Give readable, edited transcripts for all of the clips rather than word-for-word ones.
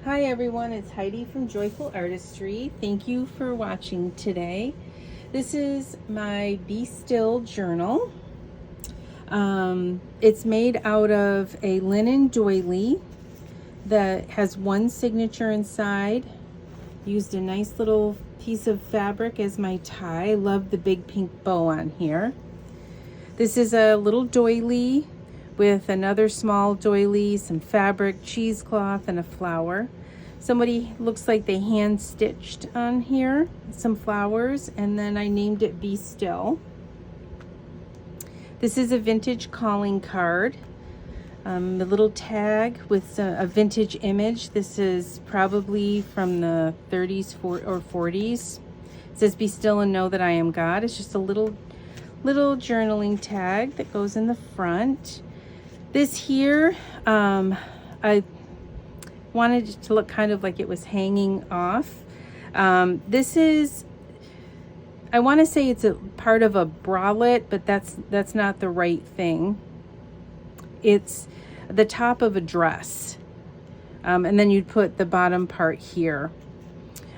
Hi everyone, it's Heidi from Joyful Artistry. Thank you for watching today. This is my Be Still journal. It's made out of a linen doily that has one signature inside. Used a nice little piece of fabric as my tie. Love the big pink bow on here. This is a little doily with another small doily, some fabric, cheesecloth, and a flower. Somebody looks like they hand stitched on here some flowers, and then I named it Be Still. This is a vintage calling card. A little tag with a vintage image. This is probably from the 30s or 40s. It says, "Be still and know that I am God." It's just a little journaling tag that goes in the front. This here, I wanted it to look kind of like it was hanging off. This is, I want to say it's a part of a bralette, but that's not the right thing. It's the top of a dress, and then you'd put the bottom part here.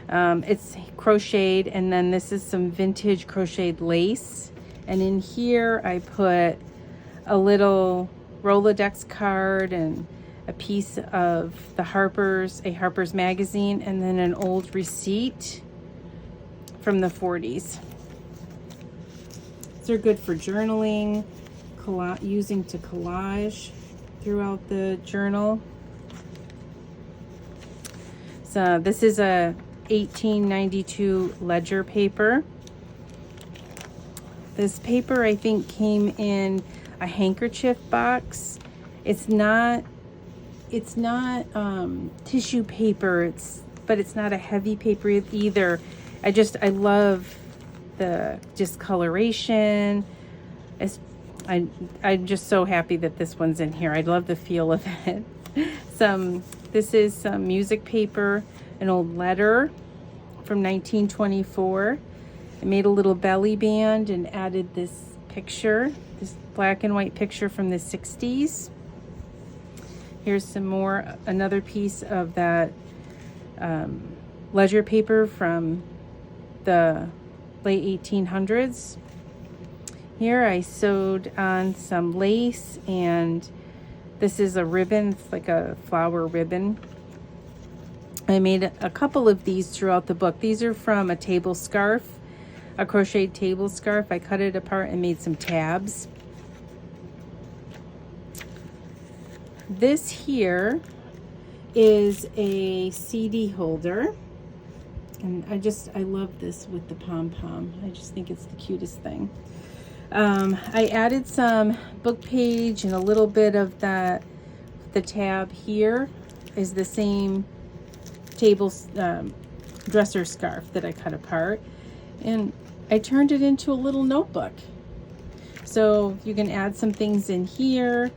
It's crocheted, and then this is some vintage crocheted lace. And in here I put a little Rolodex card and a piece of the Harper's magazine, and then an old receipt from the 40s. These are good for journaling, using to collage throughout the journal. So this is a 1892 ledger paper. This paper, I think, came in a handkerchief box. It's not tissue paper, but it's not a heavy paper either. I love the discoloration. I'm just so happy that this one's in here. I love the feel of it. This is some music paper, an old letter from 1924. I made a little belly band and added this picture, this black and white picture from the 60s. Here's some more, another piece of that ledger paper from the late 1800s. Here I sewed on some lace, and this is a ribbon. It's like a flower ribbon. I made a couple of these throughout the book. These are from a table scarf, a crocheted table scarf. I cut it apart and made some tabs. This here is a CD holder, and I love this with the pom-pom. I just think it's the cutest thing. I added some book page and a little bit of the tab here is the same table dresser scarf that I cut apart, and I turned it into a little notebook. So you can add some things in here,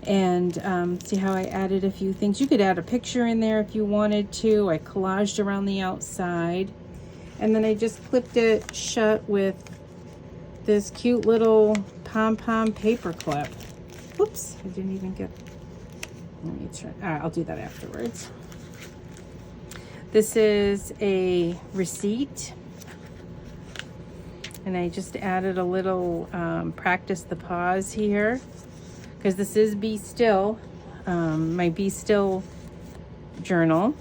and see how I added a few things. You could add a picture in there if you wanted to. I collaged around the outside, and then I just clipped it shut with this cute little pom-pom paper clip. Oops, I didn't even get, let me try. I'll do that afterwards. This is a receipt, and I just added a little practice the pause here, because this is Be Still, my Be Still journal.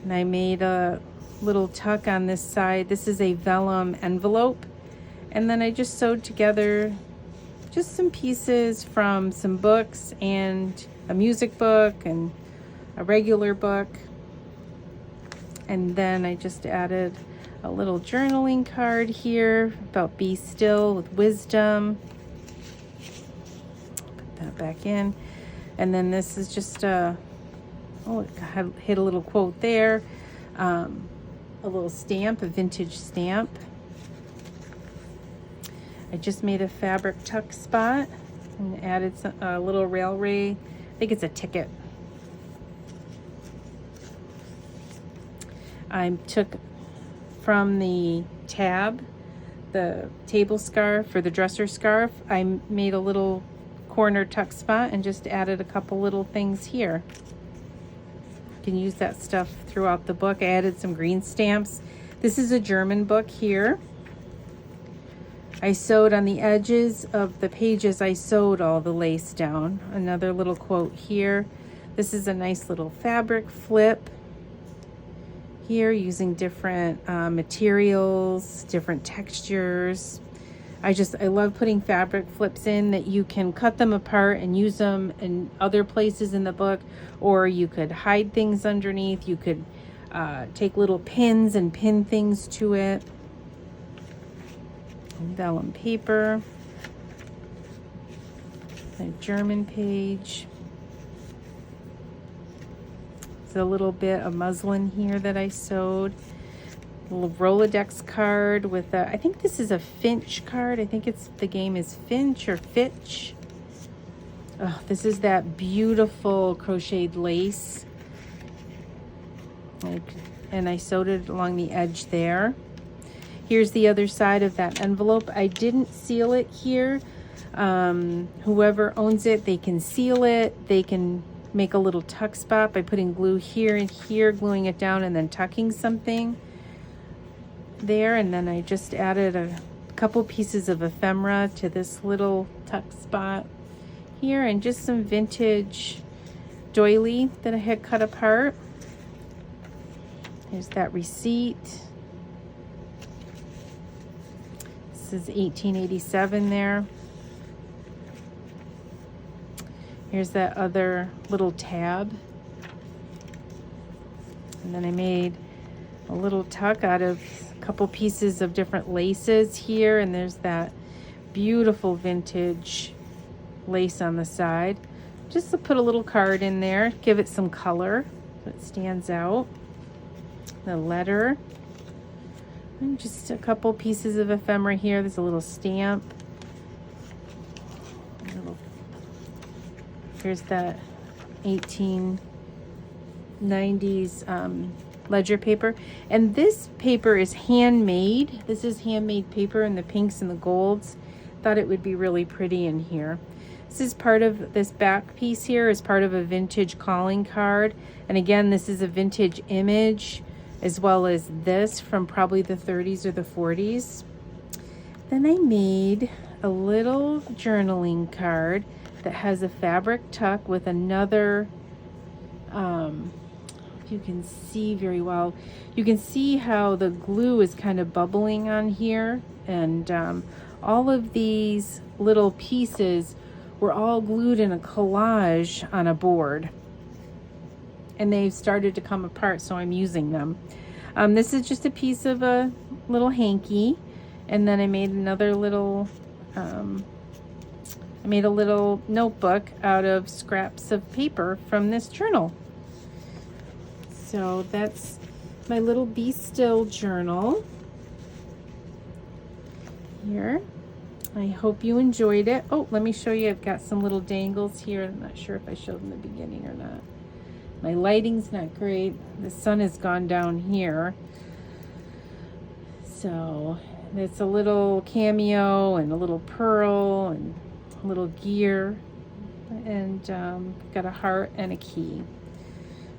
And I made a little tuck on this side. This is a vellum envelope. And then I just sewed together just some pieces from some books and a music book and a regular book. And then I just added a little journaling card here about Be Still with wisdom. Put that back in. And then this is just it hit a little quote there. A little stamp, a vintage stamp. I just made a fabric tuck spot and added a little railway. I think it's a ticket. I took from the tab, the table scarf or the dresser scarf. I made a little corner tuck spot and just added a couple little things here. can use that stuff throughout the book. I added some green stamps. This is a German book here. I sewed on the edges of the pages, I sewed all the lace down. Another little quote here. This is a nice little fabric flip here, using different materials, different textures. I love putting fabric flips in that you can cut them apart and use them in other places in the book, or you could hide things underneath. You could take little pins and pin things to it. Vellum paper, a German page. There's a little bit of muslin here that I sewed. A little Rolodex card with a, I think this is a Finch card. I think the game is Finch or Fitch. Oh, this is that beautiful crocheted lace. And I sewed it along the edge there. Here's the other side of that envelope. I didn't seal it here. Whoever owns it, they can seal it. They can make a little tuck spot by putting glue here and here, gluing it down, and then tucking something there. And then I just added a couple pieces of ephemera to this little tuck spot here, and just some vintage doily that I had cut apart. Here's that receipt. This is 1887 there. Here's that other little tab. And then I made a little tuck out of a couple pieces of different laces here. And there's that beautiful vintage lace on the side. Just to put a little card in there, give it some color so it stands out. The letter. And just a couple pieces of ephemera here. There's a little stamp. Here's that 1890s ledger paper. And this paper is handmade. This is handmade paper in the pinks and the golds. Thought it would be really pretty in here. This is part of this back piece here is part of a vintage calling card. And again, this is a vintage image, as well as this from probably the 30s or the 40s. Then I made a little journaling card that has a fabric tuck with another, if you can see very well, you can see how the glue is kind of bubbling on here. And all of these little pieces were all glued in a collage on a board. And they've started to come apart, so I'm using them. This is just a piece of a little hanky, and then I made another little, I made a little notebook out of scraps of paper from this journal. So that's my little Be Still journal here. I hope you enjoyed it. Oh, let me show you. I've got some little dangles here. I'm not sure if I showed in the beginning or not. My lighting's not great. The sun has gone down here. So it's a little cameo and a little pearl and a little gear. And got a heart and a key.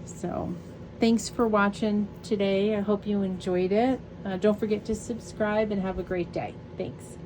So thanks for watching today. I hope you enjoyed it. Don't forget to subscribe and have a great day. Thanks.